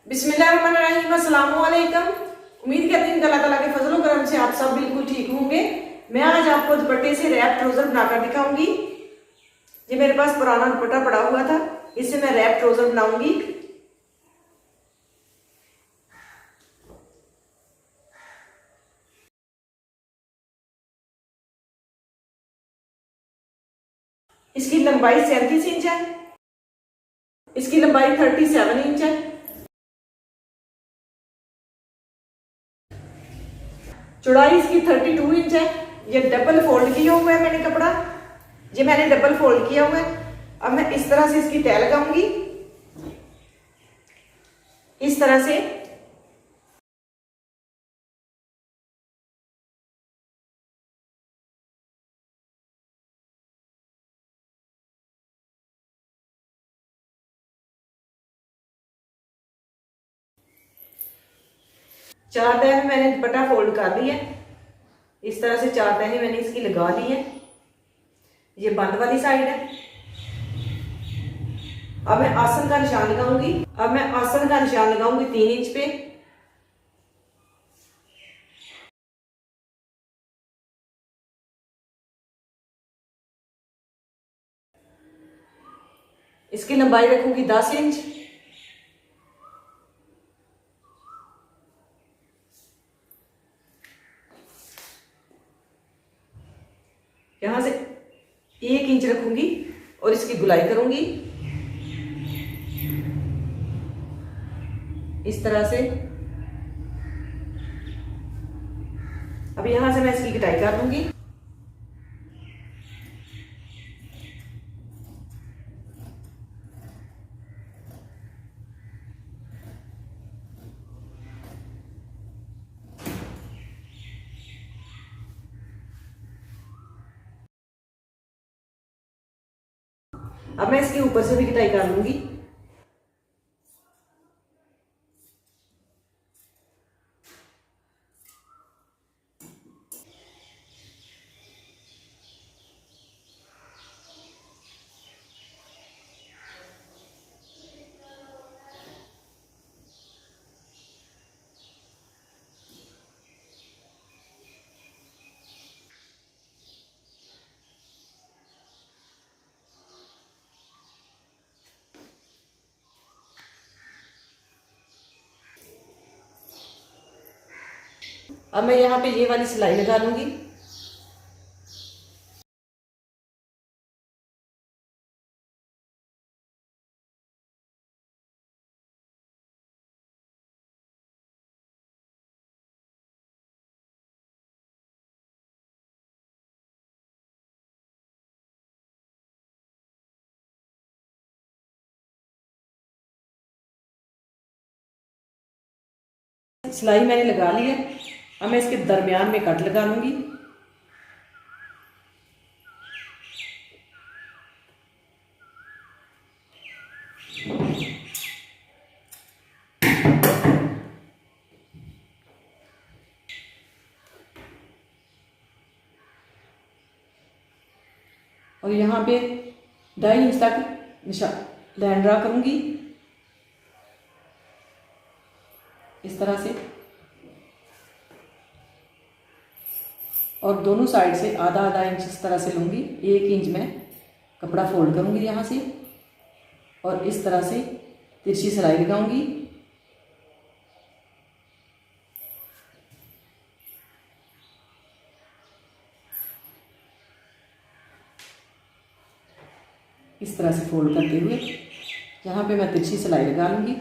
बिस्मिल्लाहिर्रहमानिर्रहीम, अस्सलाम वालेकुम। उम्मीद करती हूँ अल्लाह ताला के फजल करम से आप सब बिल्कुल ठीक होंगे। मैं आज आपको दुपट्टे से रैप ट्राउजर बनाकर दिखाऊंगी। ये मेरे पास पुराना दुपट्टा पड़ा हुआ था, इससे मैं रैप ट्राउजर बनाऊंगी। इसकी लंबाई 37 इंच है, इसकी लंबाई 37 इंच है। चौड़ाई इसकी 32 इंच है। ये डबल फोल्ड किया हुआ है मैंने कपड़ा, ये मैंने डबल फोल्ड किया हुआ है। अब मैं इस तरह से इसकी तय लगाऊंगी, इस तरह से। चार तह में मैंने दुपट्टा फोल्ड कर दिया, इस तरह से चार तह मैंने इसकी लगा दी है। ये बंद वाली साइड है। अब मैं आसन का निशान लगाऊंगी। अब मैं आसन का निशान लगाऊंगी 3 इंच पे। इसकी लंबाई रखूंगी 10 इंच। यहां से 1 इंच रखूंगी और इसकी गुलाई करूंगी इस तरह से। अब यहां से मैं इसकी कटाई कर दूंगी। अब मैं इसके ऊपर से भी कटाई कर लूंगी। अब मैं यहाँ पे ये वाली सिलाई लगा लूंगी। सिलाई मैंने लगा ली है। अब मैं इसके दरमियान में कट लगा लूंगी। और यहाँ पे 2.5 इंच तक निशान लाइन ड्रा करूंगी इस तरह से। और दोनों साइड से आधा आधा इंच इस तरह से लूंगी। 1 इंच में कपड़ा फोल्ड करूंगी यहाँ से और इस तरह से तिरछी सिलाई लगाऊंगी। इस तरह से फोल्ड करते हुए यहाँ पे मैं तिरछी सिलाई लगा लूंगी।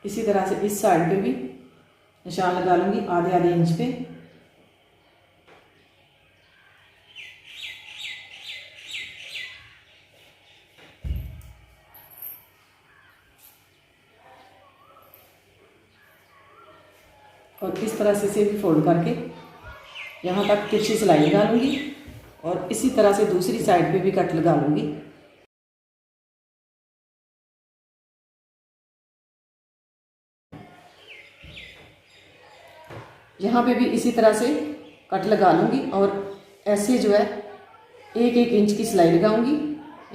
इसी तरह से इस साइड पे भी निशान लगा लूंगी आधे आधे इंच पे। और इस तरह से इसे भी फोल्ड करके यहाँ तक तिरछी सिलाई लगा लूंगी और इसी तरह से दूसरी साइड पे भी कट लगा लूंगी। यहाँ पे भी इसी तरह से कट लगा लूंगी और ऐसे जो है एक एक इंच की सिलाई लगाऊंगी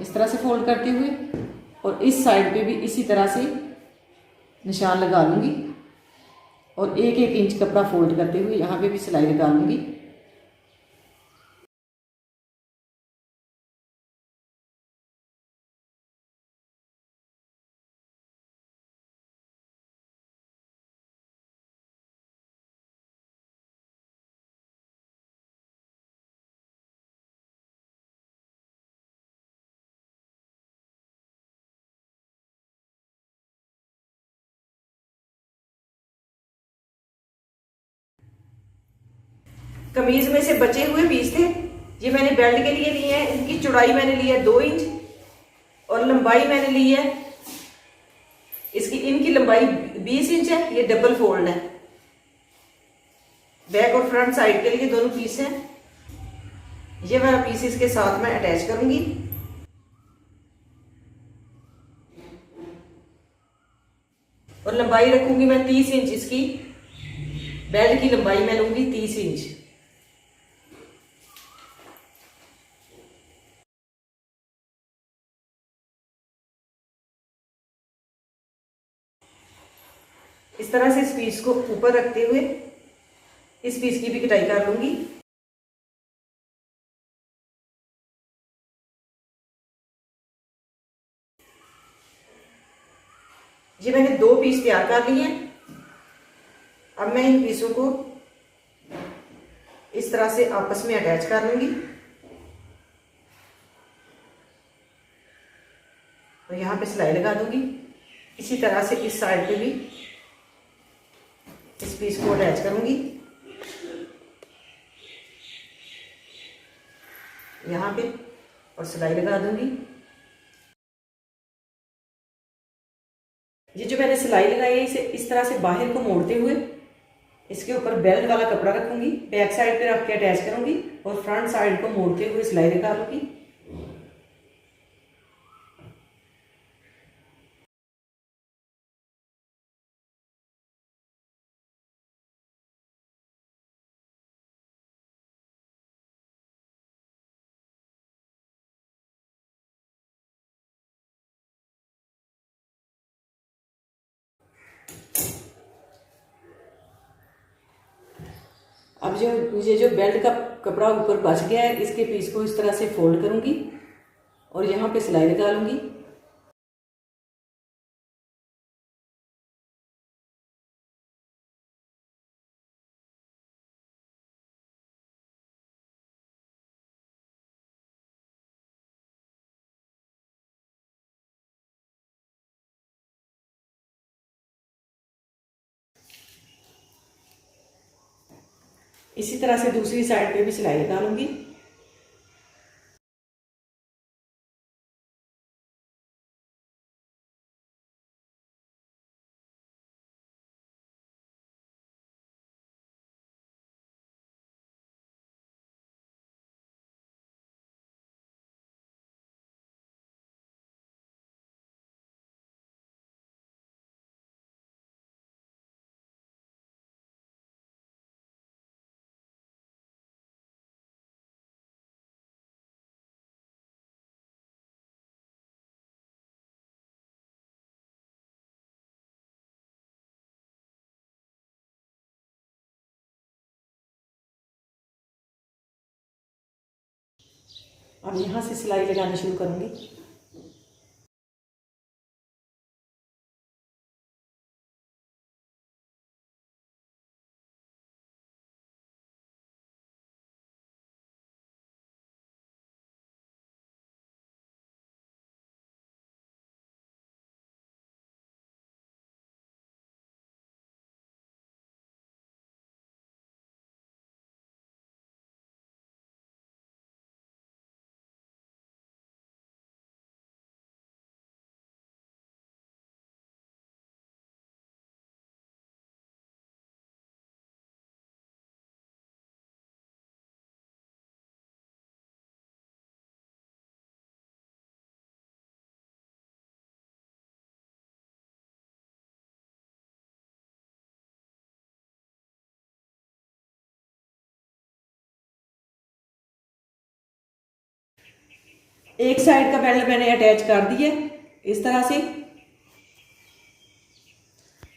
इस तरह से फोल्ड करते हुए, और इस साइड पे भी इसी तरह से निशान लगा लूँगी और एक एक इंच कपड़ा फोल्ड करते हुए यहाँ पे भी सिलाई लगा लूँगी। कमीज में से बचे हुए पीस थे, ये मैंने बेल्ट के लिए लिए हैं। इनकी चौड़ाई मैंने ली है 2 इंच और लंबाई मैंने ली है इसकी, इनकी लंबाई 20 इंच है। ये डबल फोल्ड है, बैक और फ्रंट साइड के लिए दोनों पीस हैं। ये वाला पीस इसके साथ मैं अटैच करूंगी और लंबाई रखूंगी मैं 30 इंच इसकी। बेल्ट की लंबाई मैं लूंगी 30 इंच। इस तरह से इस पीस को ऊपर रखते हुए इस पीस की भी कटाई कर लूंगी। ये मैंने 2 पीस तैयार कर लिए हैं। अब मैं इन पीसों को इस तरह से आपस में अटैच कर लूंगी और यहाँ पे सिलाई लगा दूंगी। इसी तरह से इस साइड पे भी इस पीस को अटैच करूंगी यहाँ पे और सिलाई लगा दूंगी। ये जो मैंने सिलाई लगाई है इसे इस तरह से बाहर को मोड़ते हुए इसके ऊपर बेल्ट वाला कपड़ा रखूंगी, बैक साइड पे रख के अटैच करूंगी और फ्रंट साइड को मोड़ते हुए सिलाई लगा लूंगी। अब जो ये जो बेल्ट का कपड़ा ऊपर बच गया है इसके पीस को इस तरह से फोल्ड करूंगी और यहाँ पे सिलाई लगा लूंगी। इसी तरह से दूसरी साइड पे भी सिलाई लगा लूंगी। अब यहाँ से सिलाई लगानी शुरू करूंगी। एक साइड का बेल्ट मैंने अटैच कर दिया इस तरह से।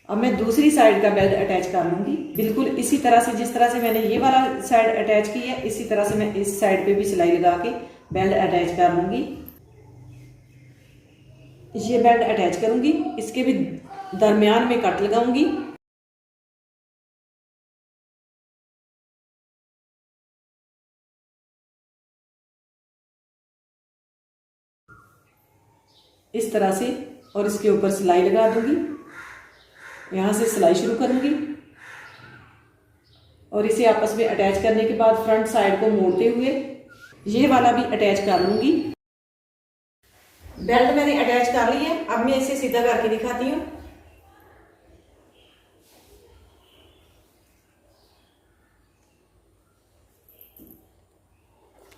अब मैं दूसरी साइड का बेल्ट अटैच कर लूंगी बिल्कुल इसी तरह से, जिस तरह से मैंने ये वाला साइड अटैच की है इसी तरह से मैं इस साइड पे भी सिलाई लगा के बेल्ट अटैच कर लूंगी। ये बेल्ट अटैच करूंगी, इसके भी दरमियान में कट लगाऊंगी। इस तरह से, और इसके ऊपर सिलाई लगा दूंगी। यहाँ से सिलाई शुरू करूंगी और इसे आपस में अटैच करने के बाद फ्रंट साइड को मोड़ते हुए ये वाला भी अटैच कर लूंगी। बेल्ट मैंने अटैच कर ली है, अब मैं इसे सीधा करके दिखाती हूँ।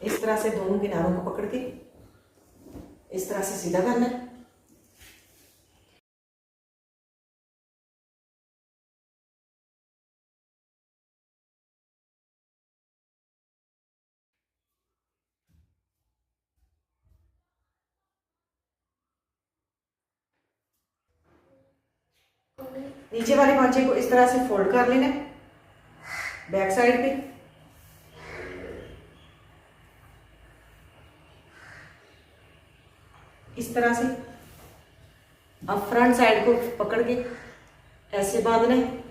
इस तरह से दोनों किनारों को पकड़ के इस तरह से सीधा करना है। नीचे वाले पांचे को इस तरह से फोल्ड कर लेना है बैक साइड पे। इस तरह से अब फ्रंट साइड को पकड़ के ऐसे बांधना है।